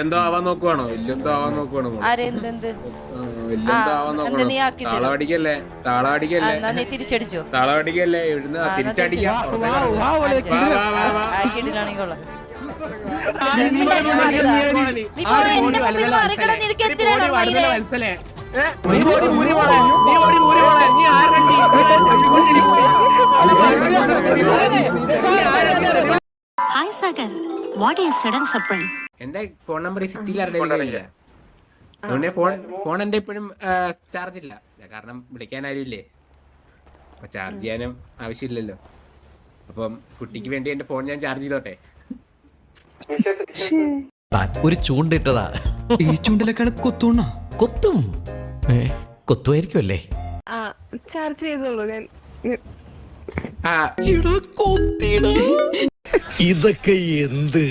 എന്തോ ആവാൻ നോക്കുവാണോ? ഇല്ലെന്തോ ആവാൻ നോക്കുവാണോ? താളമടിക്കല്ലേ തിരിച്ചടിച്ചോ? താളമടിക്കല്ലേ എഴുന്ന തിരിച്ചടിക്കാം. Hi Sagar, what is sudden surprise? എന്റെ ഫോൺ നമ്പർ സിറ്റിയിൽ അറിയില്ല. അതുകൊണ്ട് ഫോൺ എന്റെ ഇപ്പോഴും ചാർജ് ഇല്ല, കാരണം വിളിക്കാൻ ആരുമില്ലേ. അപ്പൊ ചാർജ് ചെയ്യാനും ആവശ്യമില്ലല്ലോ. അപ്പം കുട്ടിക്ക് വേണ്ടി എന്റെ ഫോൺ ഞാൻ ചാർജ് ചെയ്തോട്ടെ. ഒരു ചൂണ്ടിട്ടതാ. ഈ ചൂണ്ടിലേക്കാണ് കൊത്തുണ്ണ. കൊത്തും, കൊത്തുമായിരിക്കും അല്ലേ? ചാർജ് ചെയ്തോളൂ. ഞാൻ ഇതൊക്കെ എന്ത്